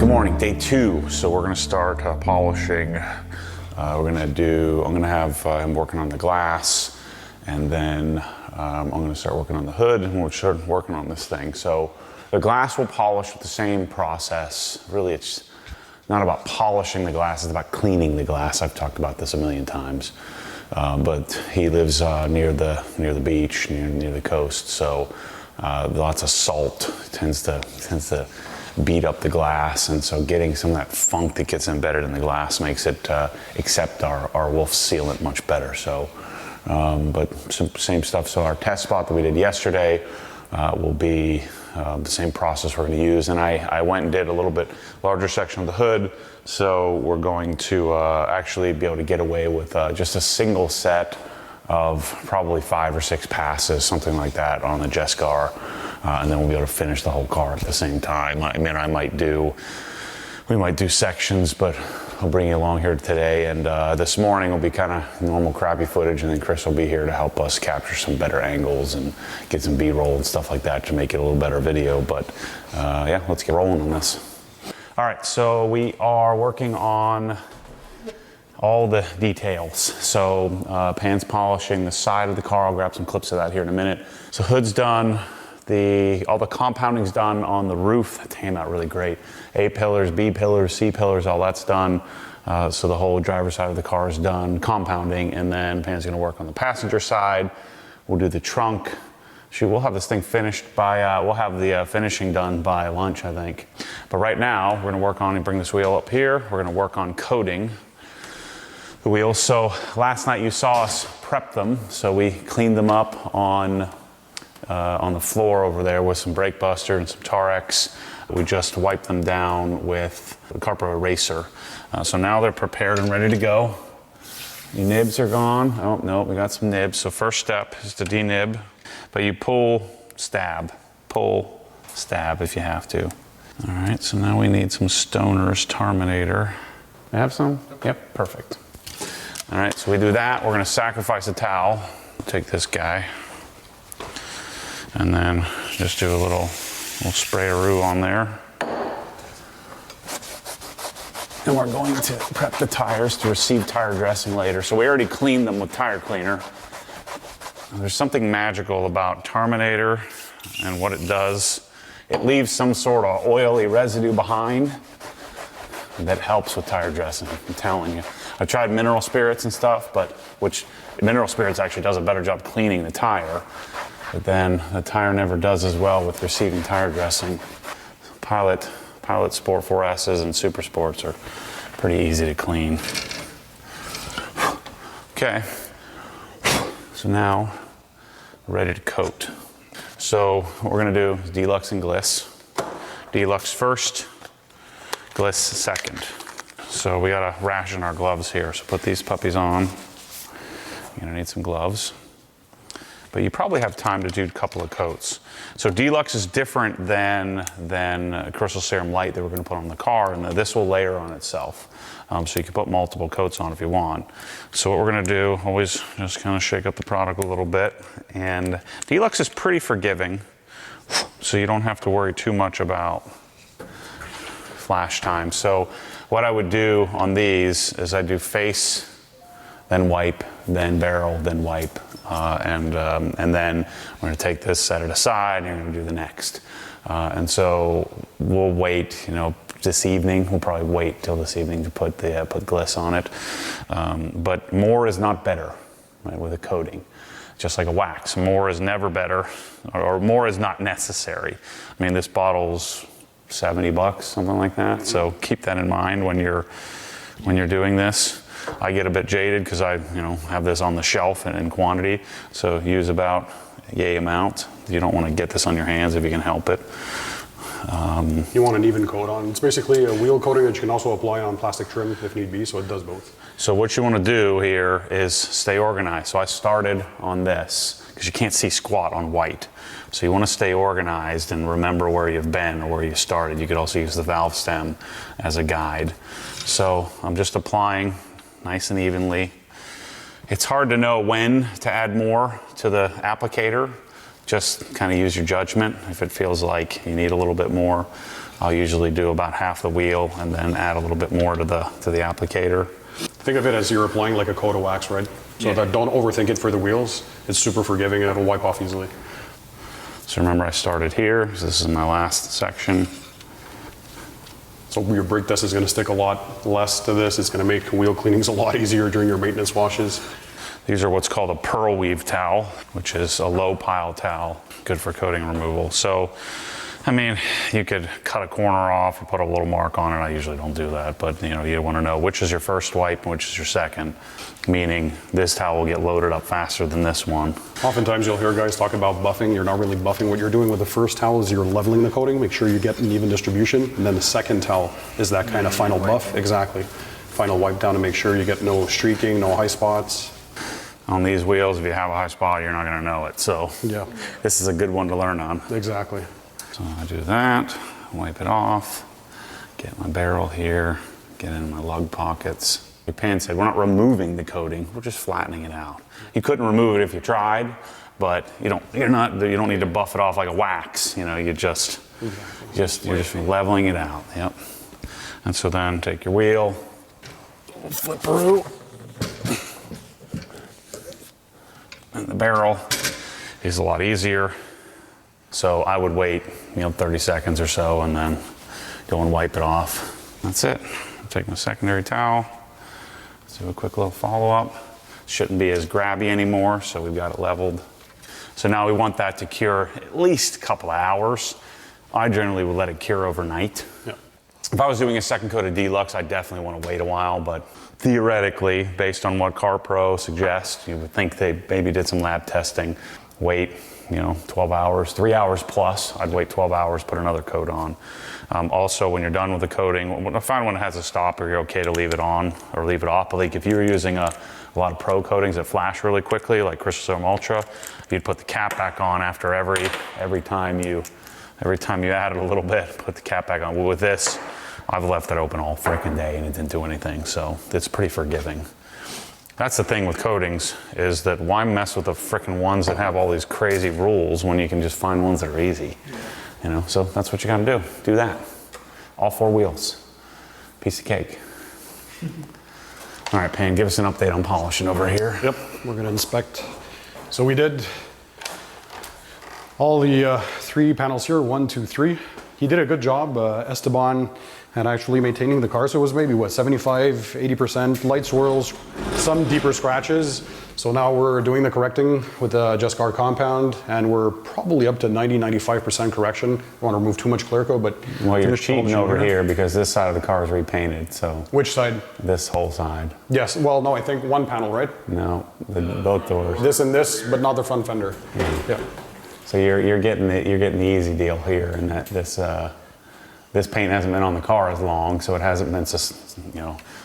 Good morning, day 2. So we're gonna start polishing. I'm gonna have him working on the glass, and then I'm gonna start working on the hood, and we'll start working on this thing. So the glass will polish with the same process. Really, it's not about polishing the glass, it's about cleaning the glass. I've talked about this a million times. But he lives near the beach, near the coast, so lots of salt tends to beat up the glass, and so getting some of that funk that gets embedded in the glass makes it accept our wolf sealant much better. So, but same stuff. So our test spot that we did yesterday will be the same process we're going to use. And I went and did a little bit larger section of the hood, so we're going to actually be able to get away with just a single set of probably 5 or 6 passes, something like that, on the Jescar. And then we'll be able to finish the whole car at the same time. I mean, we might do sections, but I'll bring you along here today. And this morning will be kind of normal crappy footage, and then Chris will be here to help us capture some better angles and get some B-roll and stuff like that to make it a little better video. But yeah, let's get rolling on this. All right, so we are working on all the details. So Pan's polishing the side of the car. I'll grab some clips of that here in a minute. So hood's done. All the compounding's done on the roof. That came out really great. A pillars, B pillars, C pillars, all that's done. So the whole driver's side of the car is done, compounding, and then Pan's gonna work on the passenger side. We'll do the trunk. Shoot, we'll have this thing finished by, we'll have the finishing done by lunch, I think. But right now, we're gonna work on and bring this wheel up here. We're gonna work on coating the wheels. So last night you saw us prep them. So we cleaned them up on the floor over there with some brake buster and some Tarex. We just wiped them down with the carpet eraser. So now they're prepared and ready to go. The nibs are gone. Oh, no, we got some nibs. So first step is to denib, but you pull, stab if you have to. All right, so now we need some Stoner's Terminator. You have some? Yep, perfect. All right, so we do that. We're gonna sacrifice a towel. Take this guy, and then just do a little sprayeroo on there. And we're going to prep the tires to receive tire dressing later. So we already cleaned them with tire cleaner. There's something magical about Terminator and what it does. It leaves some sort of oily residue behind that helps with tire dressing, I'm telling you. I've tried mineral spirits and stuff, which mineral spirits actually does a better job cleaning the tire. But then the tire never does as well with receiving tire dressing. Pilot Sport 4S's and Super Sports are pretty easy to clean. Okay, so now we're ready to coat. So what we're gonna do is Deluxe and Gliss. Deluxe first, Gliss second. So we gotta ration our gloves here. So put these puppies on. You're gonna need some gloves. But you probably have time to do a couple of coats. So Deluxe is different than Crystal Serum Light that we're gonna put on the car, and this will layer on itself. So you can put multiple coats on if you want. So what we're gonna do, always just kind of shake up the product a little bit. And Deluxe is pretty forgiving, so you don't have to worry too much about flash time. So what I would do on these is I do face, then wipe, then barrel, then wipe. And then we're gonna take this, set it aside, and we're gonna do the next. And so we'll wait, this evening. We'll probably wait till this evening to put Gliss on it. But more is not better, right, with a coating. Just like a wax, more is never better, or more is not necessary. I mean, this bottle's $70, something like that. So keep that in mind when you're doing this. I get a bit jaded because I have this on the shelf and in quantity, so use about yay amount. You don't want to get this on your hands if you can help it. You want an even coat on. It's basically a wheel coating that you can also apply on plastic trim if need be, so it does both. So what you want to do here is stay organized. So I started on this because you can't see squat on white. So you want to stay organized and remember where you've been or where you started. You could also use the valve stem as a guide. So I'm just applying nice and evenly. It's hard to know when to add more to the applicator. Just kind of use your judgment. If it feels like you need a little bit more, I'll usually do about half the wheel and then add a little bit more to the applicator. Think of it as you're applying like a coat of wax, right? So that don't overthink it for the wheels. It's super forgiving and it'll wipe off easily. So remember I started here, so this is my last section. So your brake dust is going to stick a lot less to this. It's going to make wheel cleanings a lot easier during your maintenance washes. These are what's called a pearl weave towel, which is a low pile towel, good for coating removal. So, I mean, you could cut a corner off or put a little mark on it. I usually don't do that, but you know, you want to know which is your first wipe and which is your second, meaning this towel will get loaded up faster than this one. Oftentimes you'll hear guys talk about buffing. You're not really buffing. What you're doing with the first towel is you're leveling the coating, make sure you get an even distribution, and then the second towel is that kind of final buff. Exactly. Final wipe down to make sure you get no streaking, no high spots. On these wheels, if you have a high spot, you're not going to know it. So yeah, this is a good one to learn on. Exactly. So I do that, wipe it off, get my barrel here, get in my lug pockets. Your pan said we're not removing the coating, we're just flattening it out. You couldn't remove it if you tried, but you don't need to buff it off like a wax. You know, you're just leveling it out. Yep. And so then take your wheel, flipperoo, and the barrel is a lot easier. So I would wait, 30 seconds or so and then go and wipe it off. That's it. I'll take my secondary towel. Let's do a quick little follow-up. Shouldn't be as grabby anymore, so we've got it leveled. So now we want that to cure at least a couple of hours. I generally would let it cure overnight. Yep. If I was doing a second coat of Deluxe, I definitely want to wait a while, but theoretically, based on what CarPro suggests, you would think they maybe did some lab testing, wait 12 hours, 3 hours plus. I'd wait 12 hours, put another coat on. Also, when you're done with the coating, I find when it has a stopper, you're okay to leave it on or leave it off. But like if you were using a lot of pro coatings that flash really quickly, like Crystal Ultra, you'd put the cap back on after every time you added a little bit, put the cap back on. Well, with this, I've left it open all freaking day and it didn't do anything. So it's pretty forgiving. That's the thing with coatings, is that why mess with the frickin' ones that have all these crazy rules when you can just find ones that are easy? So that's what you gotta do. Do that. All four wheels. Piece of cake. All right, Pan, give us an update on polishing over here. Yep, we're gonna inspect. So we did all the 3 panels here, 1, 2, 3. He did a good job, Esteban, and actually maintaining the car. So it was maybe 75, 80% light swirls, some deeper scratches. So now we're doing the correcting with the Jescar Compound, and we're probably up to 90-95% correction. Don't want to remove too much clear coat, but well, you're cheating over here because this side of the car is repainted. So which side? This whole side. Yes. Well, no, I think one panel, right? No, both doors. This and this, but not the front fender. Yeah. So you're getting the easy deal here, and that this paint hasn't been on the car as long, so it hasn't been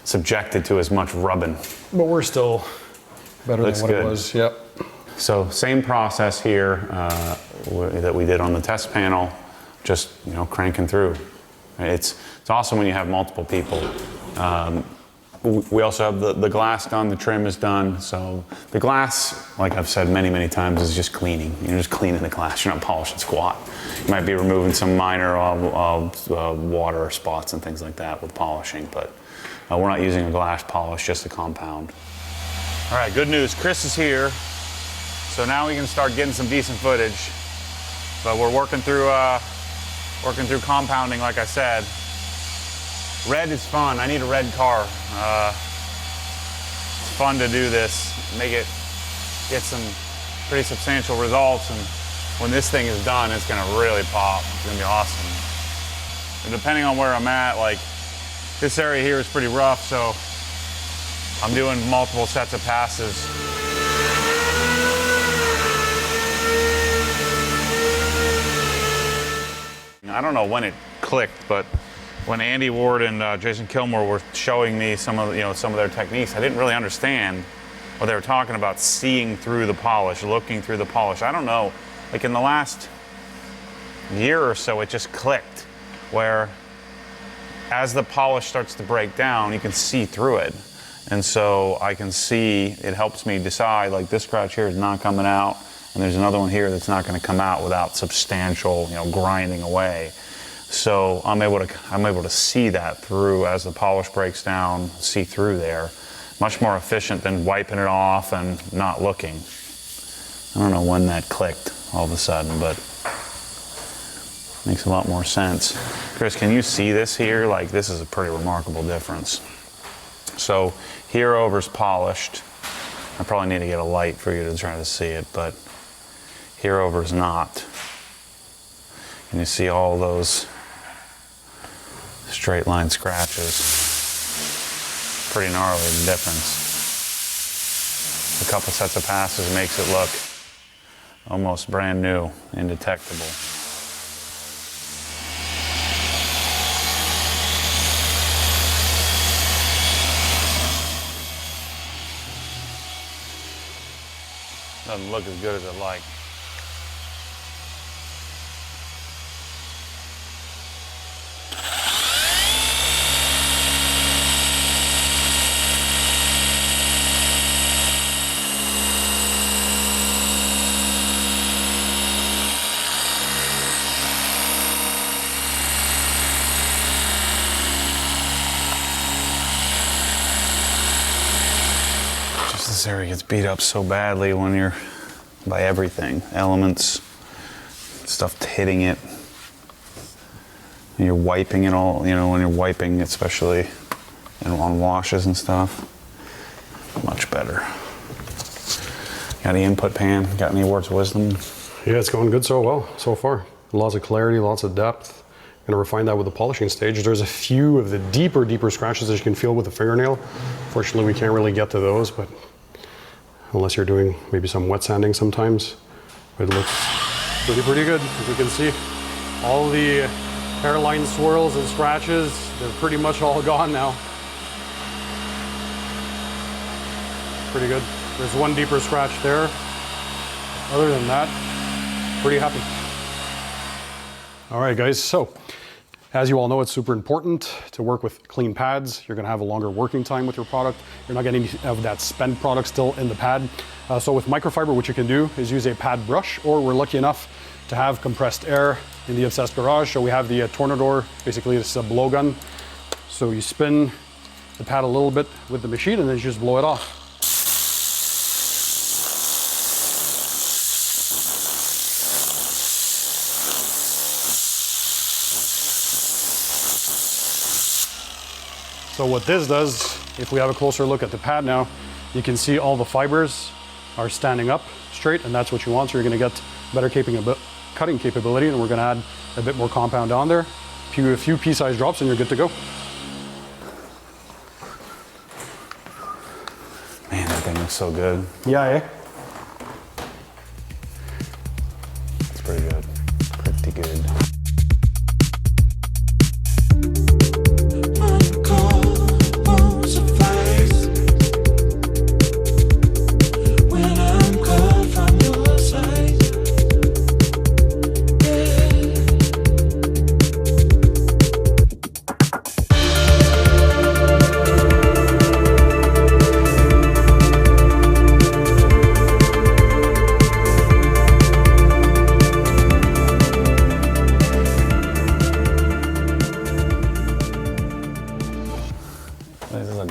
subjected to as much rubbing. But we're still better than what it was. Yep. So same process here that we did on the test panel, just cranking through. It's awesome when you have multiple people. We also have the glass done, the trim is done. So the glass, like I've said many times, is just cleaning. You're just cleaning the glass, you're not polishing squat. You might be removing some minor water spots and things like that with polishing, but we're not using a glass polish, just a compound. All right, good news, Chris is here. So now we can start getting some decent footage. But we're working through compounding, like I said. Red is fun. I need a red car. It's fun to do this, get some pretty substantial results, and when this thing is done, it's gonna really pop. It's gonna be awesome. And depending on where I'm at, like this area here is pretty rough, so I'm doing multiple sets of passes. I don't know when it clicked, but when Andy Ward and Jason Kilmore were showing me some of their techniques, I didn't really understand what they were talking about, seeing through the polish, looking through the polish. I don't know, like in the last year or so, it just clicked, where as the polish starts to break down, you can see through it. And so I can see, it helps me decide, like this scratch here is not coming out, and there's another one here that's not gonna come out without substantial, grinding away. So I'm able to see that through as the polish breaks down, see through there. Much more efficient than wiping it off and not looking. I don't know when that clicked all of a sudden, but makes a lot more sense. Chris, can you see this here? Like, this is a pretty remarkable difference. So here over's polished. I probably need to get a light for you to try to see it, but here over's not. And you see all those straight line scratches. Pretty gnarly difference. A couple sets of passes makes it look almost brand new, indetectable. Doesn't look as good as I'd like. This area gets beat up so badly when you're by everything, elements, stuff hitting it. When you're wiping it all, you know, when you're wiping, especially on washes and stuff, much better. Got any input, Pan? Got any words of wisdom? Yeah, it's going good so far. Lots of clarity, lots of depth. I'm gonna refine that with the polishing stage. There's a few of the deeper scratches that you can feel with the fingernail. Fortunately, we can't really get to those, but unless you're doing maybe some wet sanding sometimes. It looks pretty good. As you can see, all the hairline swirls and scratches, they're pretty much all gone now. Pretty good. There's one deeper scratch there. Other than that, pretty happy. All right, guys, so as you all know, it's super important to work with clean pads. You're gonna have a longer working time with your product. You're not getting any of that spent product still in the pad. So with microfiber, what you can do is use a pad brush, or we're lucky enough to have compressed air in the obsessed garage. So we have the Tornador, basically it's a blowgun. So you spin the pad a little bit with the machine and then you just blow it off. So what this does, if we have a closer look at the pad now, you can see all the fibers are standing up straight, and that's what you want. So you're gonna get better cutting capability, and we're gonna add a bit more compound on there. A few pea-sized drops and you're good to go. Man, that thing looks so good. Yeah, eh? It's pretty good, pretty good.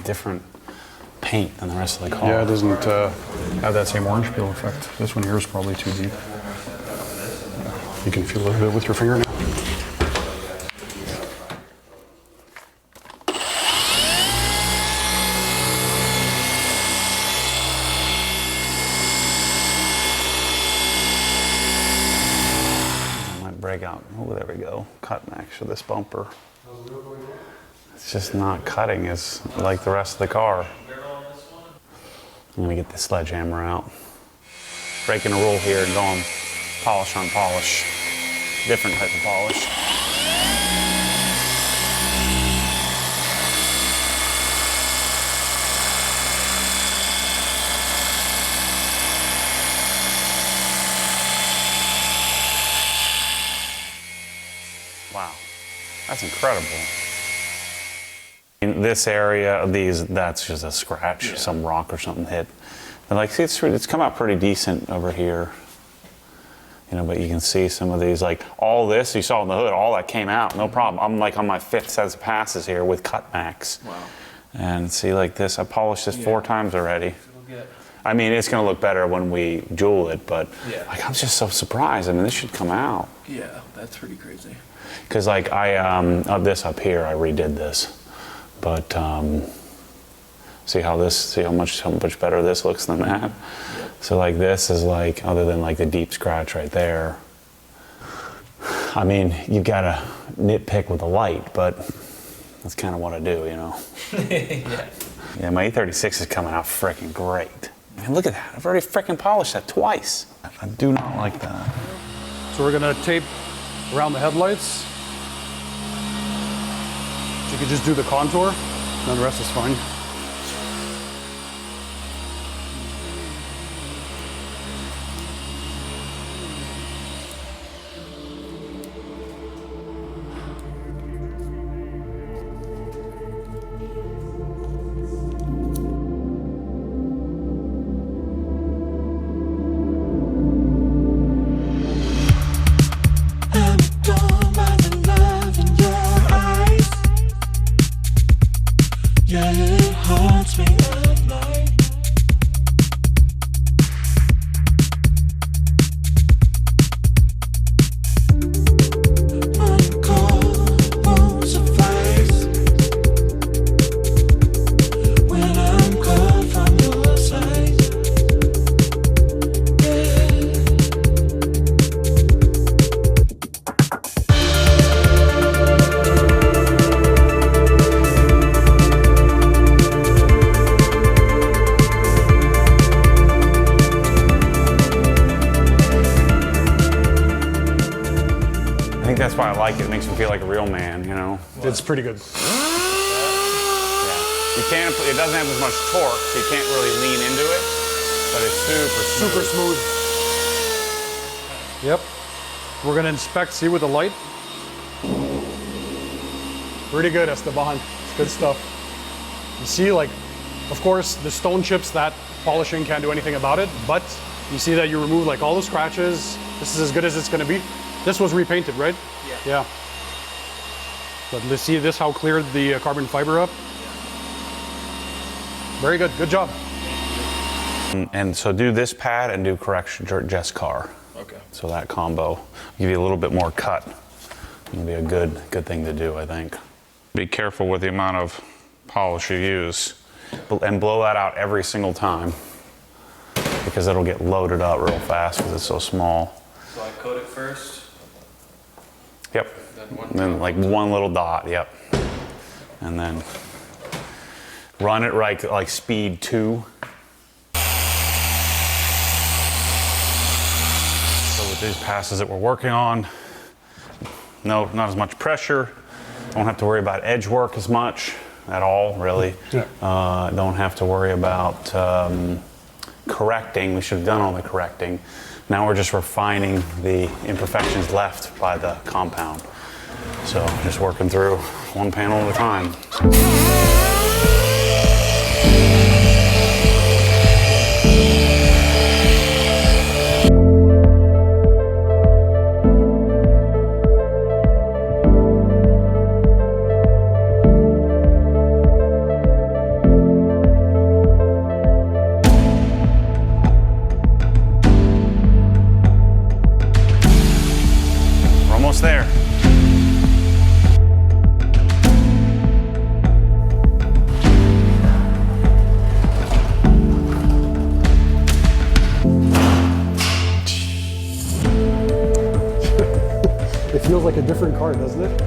Different paint than the rest of the car. Yeah, it doesn't have that same orange peel effect. This one here is probably too deep. You can feel it a bit with your fingernail. I might break out. Oh, there we go. Cutmax for this bumper. It's just not cutting as like the rest of the car. I'm gonna get the sledgehammer out. Breaking a rule here and going polish on polish. Different type of polish. Wow, that's incredible. In this area of these, that's just a scratch, yeah. Some rock or something hit. And like, see, it's come out pretty decent over here. You know, but you can see some of these, like all this you saw in the hood, all that came out, no problem. I'm like on my 5th set of passes here with Cutmax. Wow. And see, like this, I polished this 4 times already. Get... I mean, it's gonna look better when we jewel it, but Yeah. like I'm just so surprised. I mean, this should come out. Yeah, that's pretty crazy. Cause like this up here, I redid this, but see how much better this looks than that. Yep. So like this is like, other than like the deep scratch right there. I mean, you gotta nitpick with the light, but that's kind of what I do, you know. Yeah. Yeah, my E36 is coming out freaking great. Man, look at that. I've already freaking polished that twice. I do not like that. So we're gonna tape around the headlights. So you can just do the contour, and then the rest is fine. Yeah, it haunts me at night. Uncalled won't suffice when I'm called from your side. I think that's why I like it. It makes me feel like a real man, you know? It's pretty good. Yeah. You can't, it doesn't have as much torque, so you can't really lean into it, but it's super smooth. Yep. We're gonna inspect, see with the light. Pretty good, Esteban. It's good stuff. You see, like, of course, the stone chips, that polishing can't do anything about it, but you see that you remove like all the scratches. This is as good as it's gonna be. This was repainted, right? Yeah. Yeah. But let's see this, how clear the carbon fiber up. Very good, good job. And so do this pad and do correction Jescar. Okay. So that combo give you a little bit more cut. It'll be a good thing to do, I think. Be careful with the amount of polish you use, and blow that out every single time, because it'll get loaded up real fast because it's so small. So I coat it first. Yep. Then like one little dot, yep. And then run it like speed 2. So with these passes that we're working on, no, not as much pressure. Don't have to worry about edge work as much at all, really. Yeah. Don't have to worry about correcting. We should have done all the correcting. Now we're just refining the imperfections left by the compound. So just working through one panel at a time. We're almost there. It feels like a different car, doesn't it?